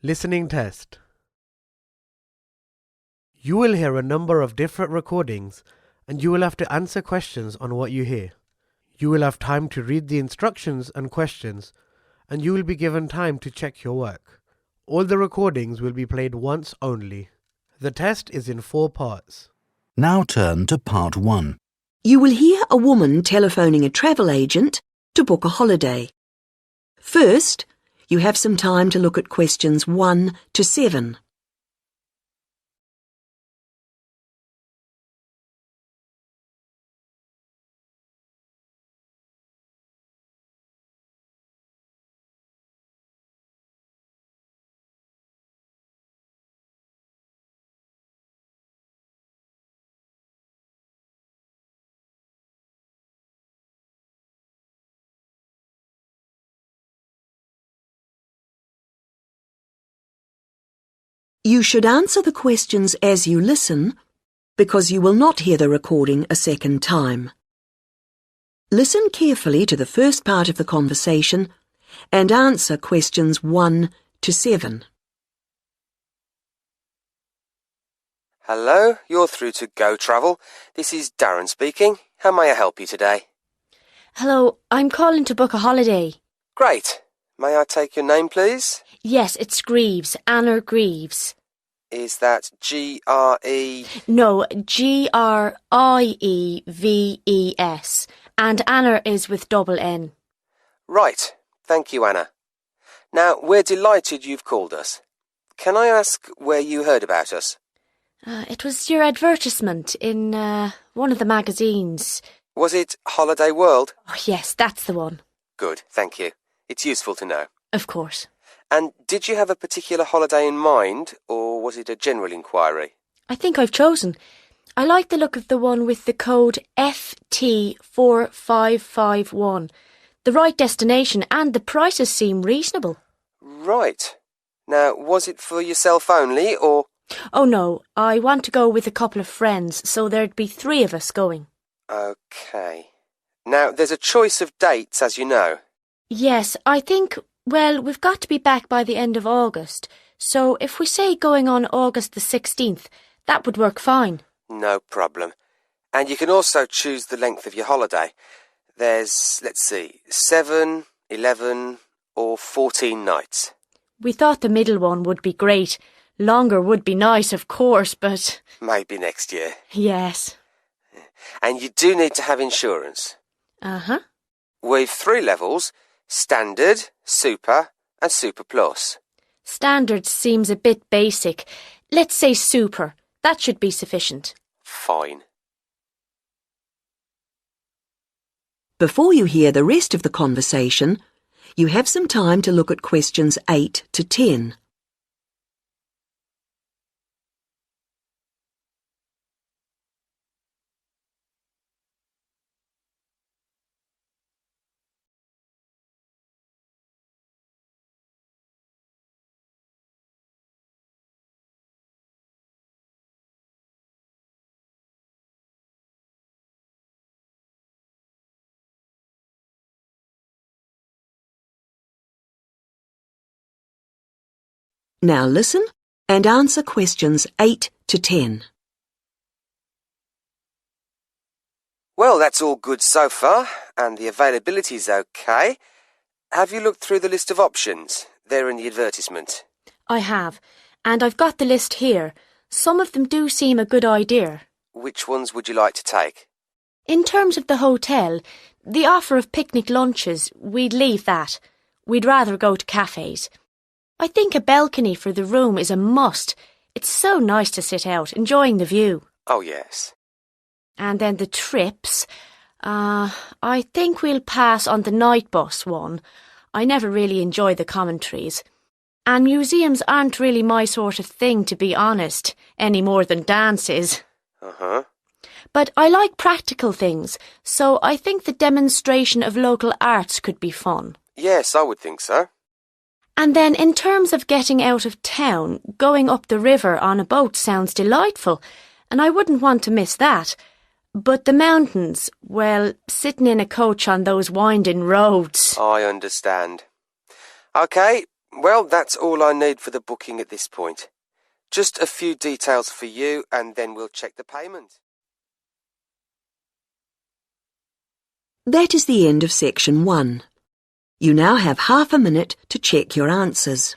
Listening test. You will hear a number of different recordings and you will have to answer questions on what you hear. You will have time to read the instructions and questions and you will be given time to check your work. All the recordings will be played once only. The test is in 4 parts. Now turn to part 1. You will hear a woman telephoning a travel agent to book a holiday. First, you have some time to look at questions 1 to 7. You should answer the questions as you listen, because you will not hear the recording a second time. Listen carefully to the first part of the conversation and answer questions 1 to 7. Hello, you're through to Go Travel. This is Darren speaking. How may I help you today? Hello, I'm calling to book a holiday. Great. May I take your name, please? Yes, it's Greaves, Anna Greaves. Is that G-R-E... No, Grieves, and Anna is with double N. Right. Thank you, Anna. Now, we're delighted you've called us. Can I ask where you heard about us? It was your advertisement in one of the magazines. Was it Holiday World? Oh, yes, that's the one. Good, thank you. It's useful to know. Of course. And did you have a particular holiday in mind, or was it a general inquiry? I think I've chosen. I like the look of the one with the code FT4551. The right destination and the prices seem reasonable. Right. Now, was it for yourself only, or...? Oh no, I want to go with a couple of friends, so there'd be 3 of us going. OK. Now, there's a choice of dates, as you know. Yes, I think, well, we've got to be back by the end of August, so if we say going on August the 16th, that would work fine. No problem. And you can also choose the length of your holiday. There's, let's see, 7, 11 or 14 nights. We thought the middle one would be great. Longer would be nice, of course, but... Maybe next year. Yes. And you do need to have insurance. Uh-huh. With 3 levels, Standard, Super and Super Plus. Standard seems a bit basic. Let's say Super. That should be sufficient. Fine. Before you hear the rest of the conversation, you have some time to look at questions 8 to 10. Now listen and answer questions 8 to 10. Well, that's all good so far, and the availability's OK. Have you looked through the list of options? They're in the advertisement. I have, and I've got the list here. Some of them do seem a good idea. Which ones would you like to take? In terms of the hotel, the offer of picnic lunches, we'd leave that. We'd rather go to cafes. I think a balcony for the room is a must. It's so nice to sit out, enjoying the view. Oh, yes. And then the trips. I think we'll pass on the night bus one. I never really enjoy the commentaries. And museums aren't really my sort of thing, to be honest, any more than dances. Uh-huh. But I like practical things, so I think the demonstration of local arts could be fun. Yes, I would think so. And then in terms of getting out of town, going up the river on a boat sounds delightful, and I wouldn't want to miss that. But the mountains, well, sitting in a coach on those winding roads. I understand. OK, Well, that's all I need for the booking at this point. Just a few details for you and then we'll check the payment. That is the end of section 1. You now have half a minute to check your answers.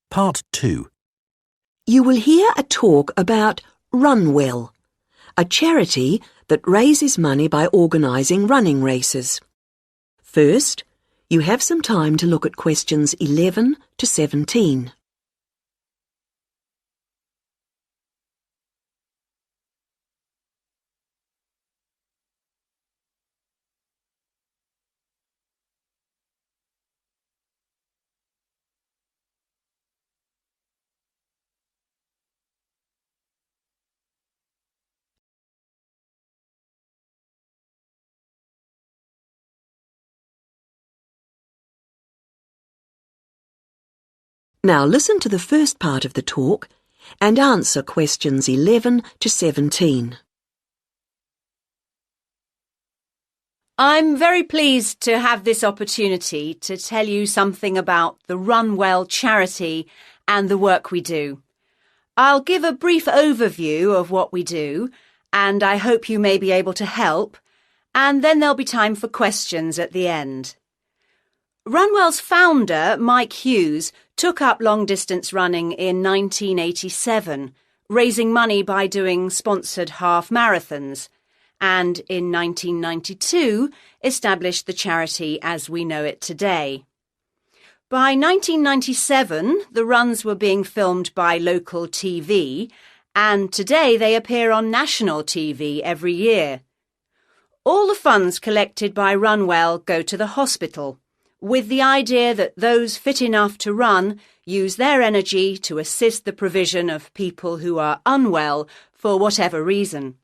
Part 2. You will hear a talk about Runwell, a charity that raises money by organising running races. First, you have some time to look at questions 11 to 17. Now listen to the first part of the talk and answer questions 11 to 17. I'm very pleased to have this opportunity to tell you something about the Runwell charity and the work we do. I'll give a brief overview of what we do, and I hope you may be able to help, and then there'll be time for questions at the end. Runwell's founder, Mike Hughes, took up long-distance running in 1987, raising money by doing sponsored half marathons, and in 1992 established the charity as we know it today. By 1997, the runs were being filmed by local TV, and today they appear on national TV every year. All the funds collected by Runwell go to the hospital, with the idea that those fit enough to run use their energy to assist the provision of people who are unwell for whatever reason.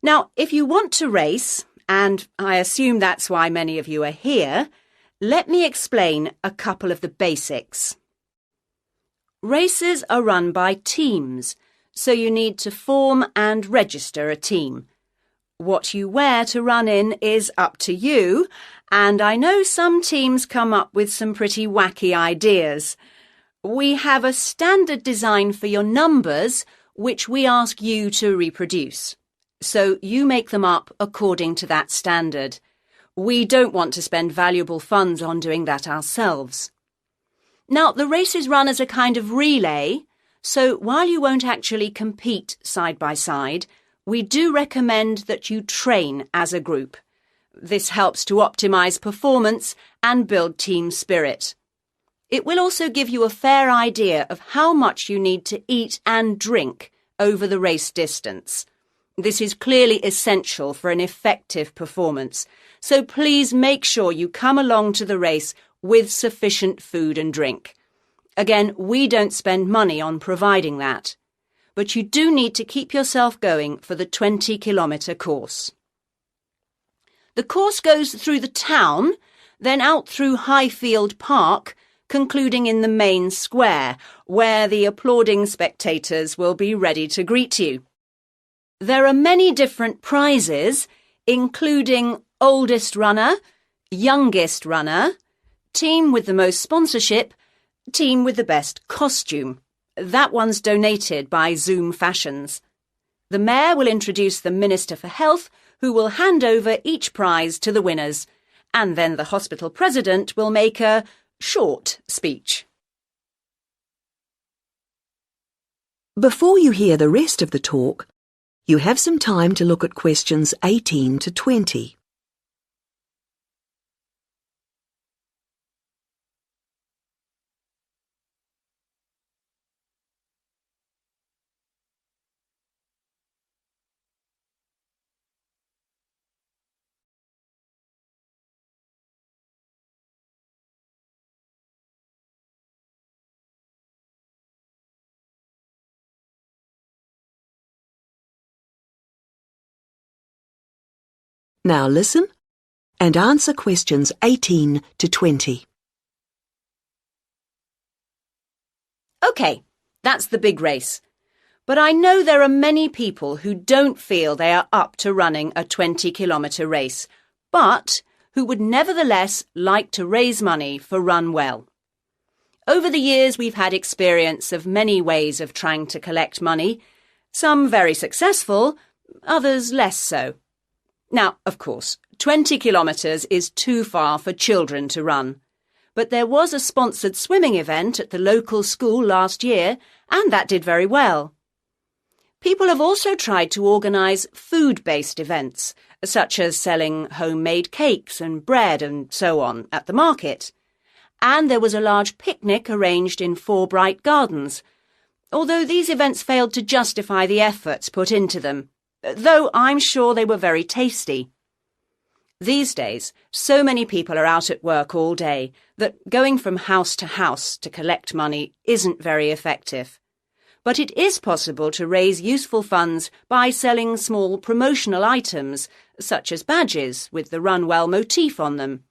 Now, if you want to race, and I assume that's why many of you are here, let me explain a couple of the basics. Races are run by teams, so you need to form and register a team. What you wear to run in is up to you, and I know some teams come up with some pretty wacky ideas. We have a standard design for your numbers, which we ask you to reproduce. So you make them up according to that standard. We don't want to spend valuable funds on doing that ourselves. Now, the race is run as a kind of relay, so while you won't actually compete side by side, we do recommend that you train as a group. This helps to optimise performance and build team spirit. It will also give you a fair idea of how much you need to eat and drink over the race distance. This is clearly essential for an effective performance, so please make sure you come along to the race with sufficient food and drink. Again, we don't spend money on providing that, but you do need to keep yourself going for the 20-kilometre course. The course goes through the town, then out through Highfield Park, concluding in the main square, where the applauding spectators will be ready to greet you. There are many different prizes, including oldest runner, youngest runner, team with the most sponsorship, team with the best costume. That one's donated by Zoom Fashions. The Mayor will introduce the Minister for Health, who will hand over each prize to the winners, and then the hospital president will make a short speech. Before you hear the rest of the talk, you have some time to look at questions 18 to 20. Now listen and answer questions 18 to 20. OK, that's the big race. But I know there are many people who don't feel they are up to running a 20-kilometre race, but who would nevertheless like to raise money for Run Well. Over the years, we've had experience of many ways of trying to collect money, some very successful, others less so. Now, of course, 20 kilometres is too far for children to run. But there was a sponsored swimming event at the local school last year, and that did very well. People have also tried to organise food-based events, such as selling homemade cakes and bread and so on at the market. And there was a large picnic arranged in 4 Bright Gardens, although these events failed to justify the efforts put into them, though I'm sure they were very tasty. These days, so many people are out at work all day that going from house to collect money isn't very effective. But it is possible to raise useful funds by selling small promotional items, such as badges with the Run Well motif on them.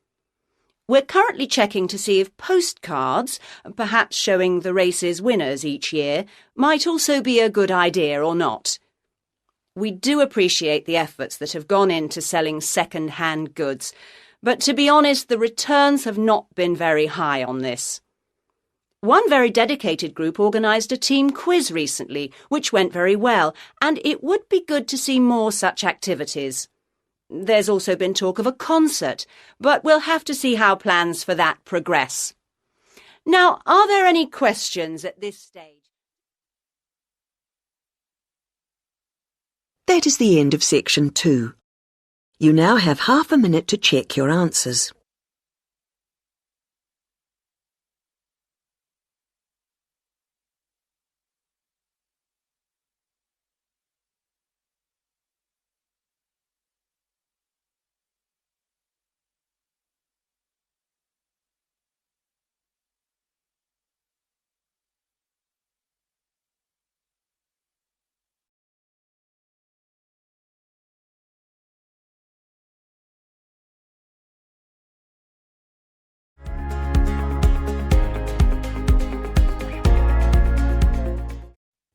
We're currently checking to see if postcards, perhaps showing the race's winners each year, might also be a good idea or not. We do appreciate the efforts that have gone into selling second-hand goods, but to be honest, the returns have not been very high on this. One very dedicated group organised a team quiz recently, which went very well, and it would be good to see more such activities. There's also been talk of a concert, but we'll have to see how plans for that progress. Now, are there any questions at this stage? That is the end of section 2. You now have half a minute to check your answers.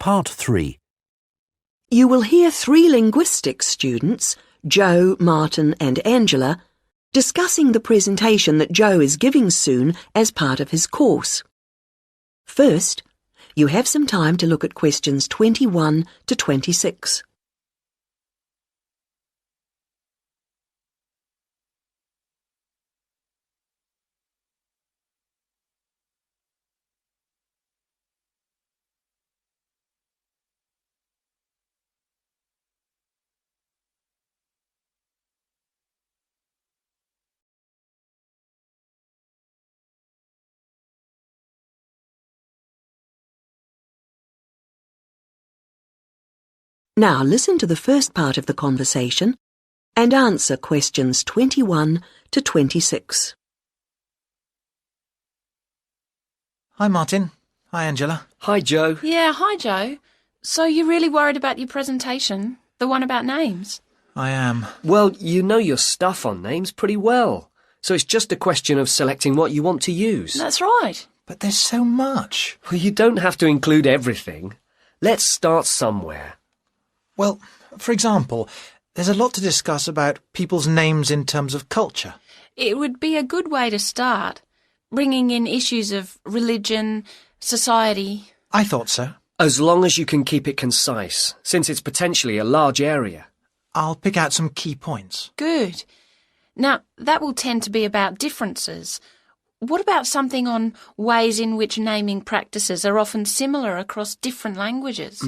Part 3. You will hear 3 linguistics students, Joe, Martin and Angela, discussing the presentation that Joe is giving soon as part of his course. First, you have some time to look at questions 21 to 26. Now listen to the first part of the conversation and answer questions 21 to 26. Hi, Martin. Hi, Angela. Hi, Joe. Yeah, hi, Joe. So you're really worried about your presentation? The one about names? I am. Well, you know your stuff on names pretty well, so it's just a question of selecting what you want to use. That's right. But there's so much. Well, you don't have to include everything. Let's start somewhere. Well, for example, there's a lot to discuss about people's names in terms of culture. It would be a good way to start, bringing in issues of religion, society. I thought so. As long as you can keep it concise, since it's potentially a large area. I'll pick out some key points. Good. Now, that will tend to be about differences. What about something on ways in which naming practices are often similar across different languages?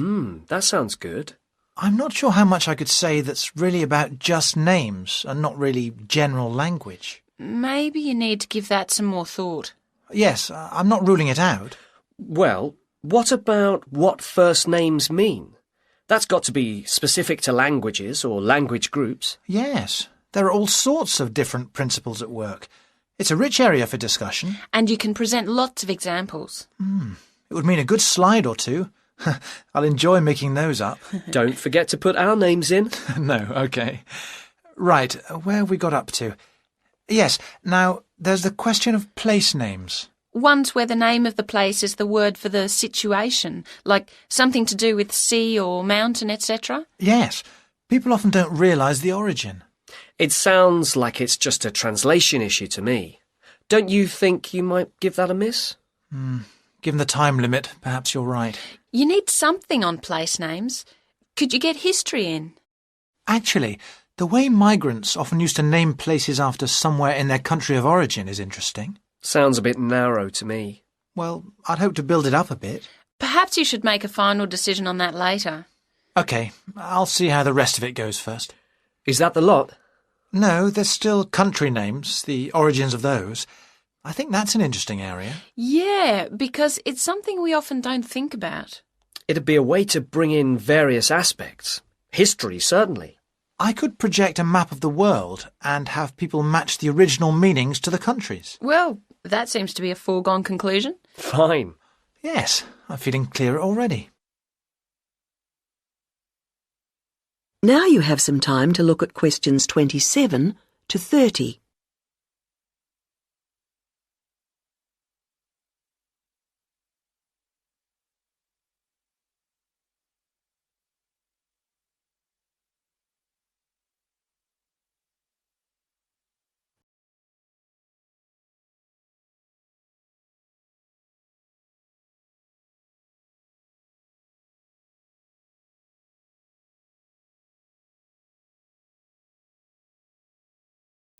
That sounds good. I'm not sure how much I could say that's really about just names and not really general language. Maybe you need to give that some more thought. Yes, I'm not ruling it out. Well, what about what first names mean? That's got to be specific to languages or language groups. Yes, there are all sorts of different principles at work. It's a rich area for discussion. And you can present lots of examples. It would mean a good slide or two. I'll enjoy making those up. Don't forget to put our names in. No, OK. Right, where have we got up to? Yes, now there's the question of place names. Ones where the name of the place is the word for the situation, like something to do with sea or mountain, etc. Yes, people often don't realise the origin. It sounds like it's just a translation issue to me. Don't you think you might give that a miss? Given the time limit, perhaps you're right. You need something on place names. Could you get history in? Actually, the way migrants often used to name places after somewhere in their country of origin is interesting. Sounds a bit narrow to me. Well, I'd hope to build it up a bit. Perhaps you should make a final decision on that later. OK, I'll see how the rest of it goes first. Is that the lot? No, there's still country names, the origins of those. I think that's an interesting area. Yeah, because it's something we often don't think about. It'd be a way to bring in various aspects. History, certainly. I could project a map of the world and have people match the original meanings to the countries. Well, that seems to be a foregone conclusion. Fine. Yes, I'm feeling clearer already. Now you have some time to look at questions 27 to 30.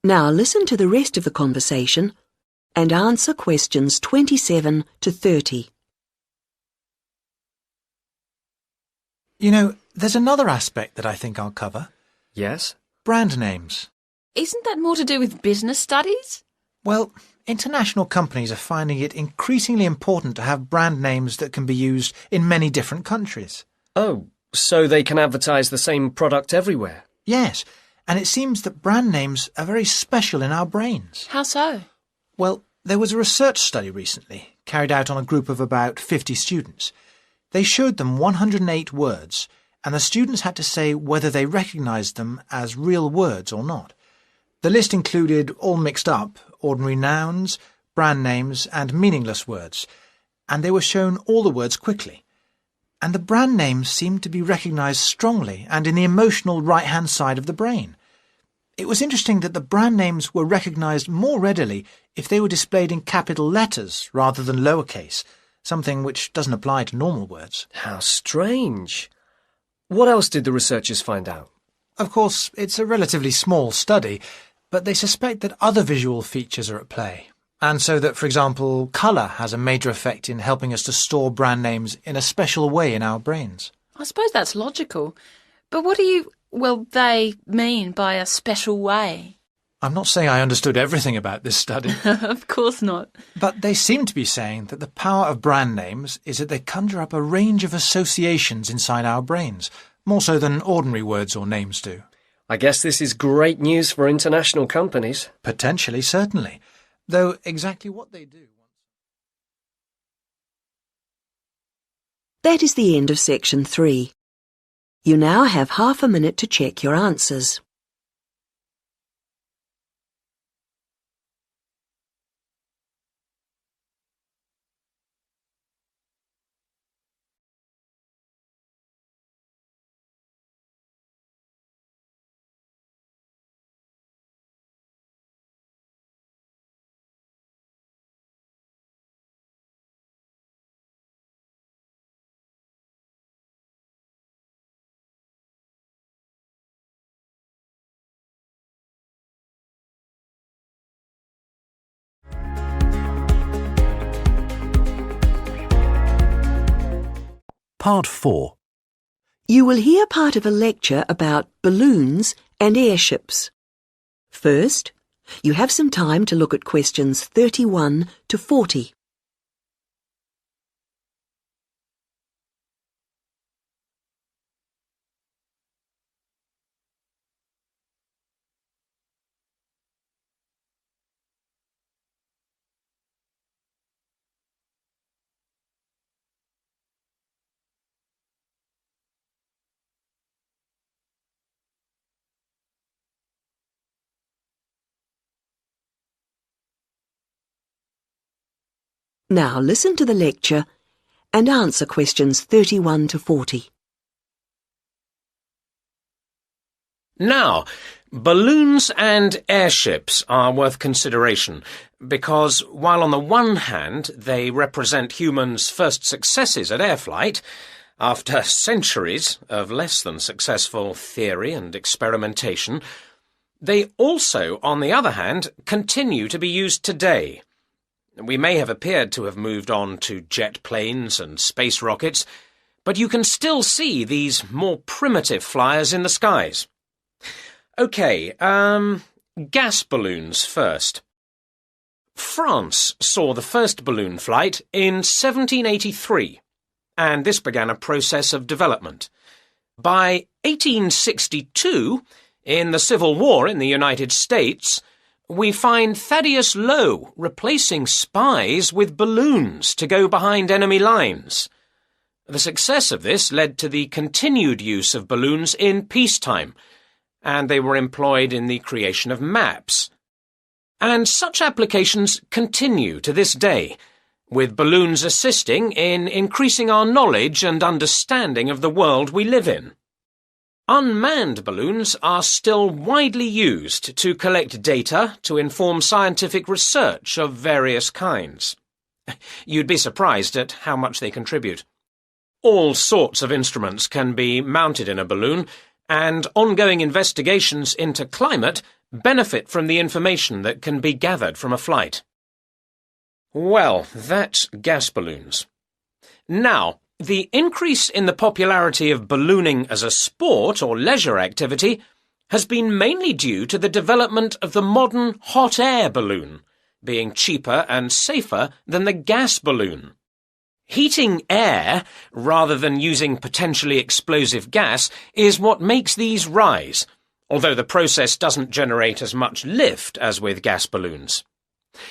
Now listen to the rest of the conversation and answer questions 27 to 30. You know, there's another aspect that I think I'll cover. Yes? Brand names. Isn't that more to do with business studies? Well, international companies are finding it increasingly important to have brand names that can be used in many different countries. Oh, so they can advertise the same product everywhere? Yes, and it seems that brand names are very special in our brains. How so? Well, there was a research study recently, carried out on a group of about 50 students. They showed them 108 words, and the students had to say whether they recognised them as real words or not. The list included, all mixed up, ordinary nouns, brand names, and meaningless words, and they were shown all the words quickly. And the brand names seemed to be recognised strongly and in the emotional right-hand side of the brain. It was interesting that the brand names were recognised more readily if they were displayed in capital letters rather than lowercase, something which doesn't apply to normal words. How strange. What else did the researchers find out? Of course, it's a relatively small study, but they suspect that other visual features are at play. And so that, for example, colour has a major effect in helping us to store brand names in a special way in our brains. I suppose that's logical. But what do they mean by a special way? I'm not saying I understood everything about this study. Of course not. But they seem to be saying that the power of brand names is that they conjure up a range of associations inside our brains, more so than ordinary words or names do. I guess this is great news for international companies. Potentially, certainly. Though exactly what they do... That is the end of section 3. You now have half a minute to check your answers. Part 4. You will hear part of a lecture about balloons and airships. First, you have some time to look at questions 31 to 40. Now listen to the lecture and answer questions 31 to 40. Now, balloons and airships are worth consideration because while on the one hand they represent humans' first successes at air flight, after centuries of less than successful theory and experimentation, they also, on the other hand, continue to be used today. We may have appeared to have moved on to jet planes and space rockets, but you can still see these more primitive flyers in the skies. OK, gas balloons first. France saw the first balloon flight in 1783, and this began a process of development. By 1862, in the Civil War in the United States, we find Thaddeus Lowe replacing spies with balloons to go behind enemy lines. The success of this led to the continued use of balloons in peacetime, and they were employed in the creation of maps. And such applications continue to this day, with balloons assisting in increasing our knowledge and understanding of the world we live in. Unmanned balloons are still widely used to collect data to inform scientific research of various kinds. You'd be surprised at how much they contribute. All sorts of instruments can be mounted in a balloon, and ongoing investigations into climate benefit from the information that can be gathered from a flight. Well, that's gas balloons. Now, the increase in the popularity of ballooning as a sport or leisure activity has been mainly due to the development of the modern hot air balloon, being cheaper and safer than the gas balloon. Heating air, rather than using potentially explosive gas, is what makes these rise, although the process doesn't generate as much lift as with gas balloons.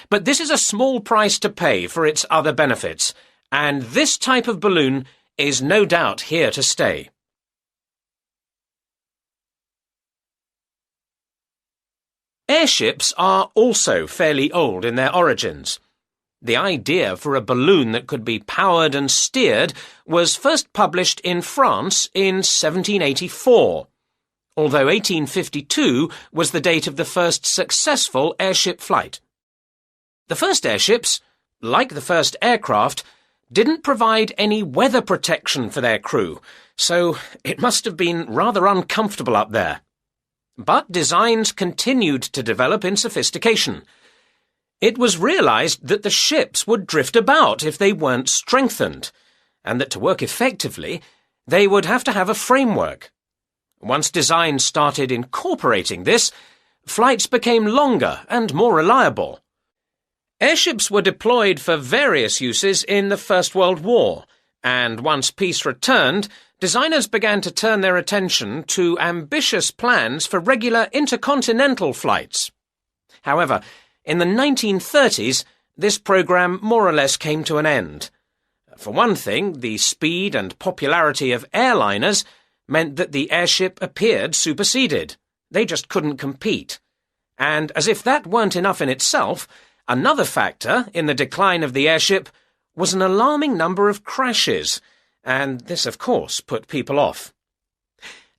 But this is a small price to pay for its other benefits, and this type of balloon is no doubt here to stay. Airships are also fairly old in their origins. The idea for a balloon that could be powered and steered was first published in France in 1784, although 1852 was the date of the first successful airship flight. The first airships, like the first aircraft, didn't provide any weather protection for their crew, so it must have been rather uncomfortable up there. But designs continued to develop in sophistication. It was realized that the ships would drift about if they weren't strengthened, and that to work effectively, they would have to have a framework. Once designs started incorporating this, flights became longer and more reliable. Airships were deployed for various uses in the First World War, and once peace returned, designers began to turn their attention to ambitious plans for regular intercontinental flights. However, in the 1930s, this program more or less came to an end. For one thing, the speed and popularity of airliners meant that the airship appeared superseded. They just couldn't compete. And as if that weren't enough in itself, another factor in the decline of the airship was an alarming number of crashes, and this, of course, put people off.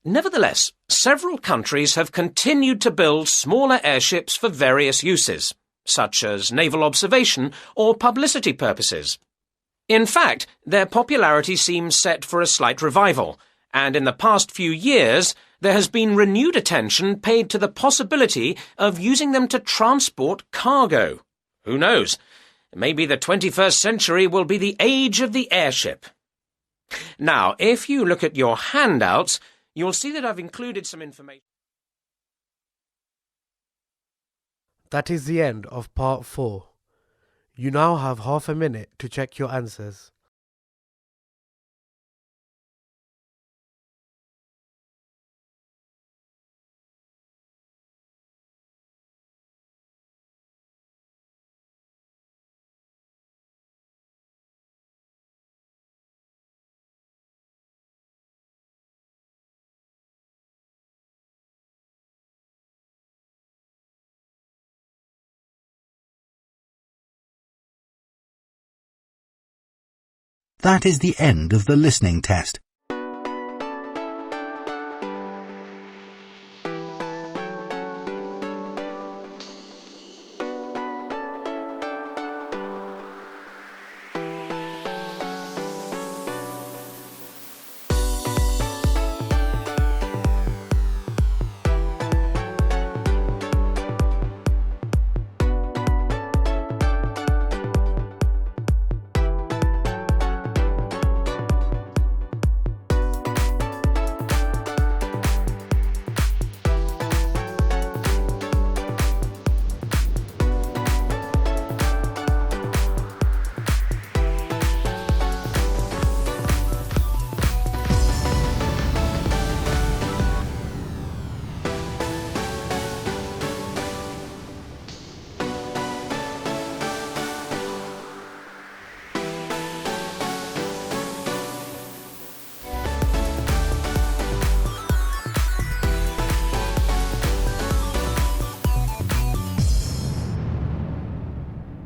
Nevertheless, several countries have continued to build smaller airships for various uses, such as naval observation or publicity purposes. In fact, their popularity seems set for a slight revival, and in the past few years there has been renewed attention paid to the possibility of using them to transport cargo. Who knows? Maybe the 21st century will be the age of the airship. Now, if you look at your handouts, you'll see that I've included some information. That is the end of part 4. You now have half a minute to check your answers. That is the end of the listening test.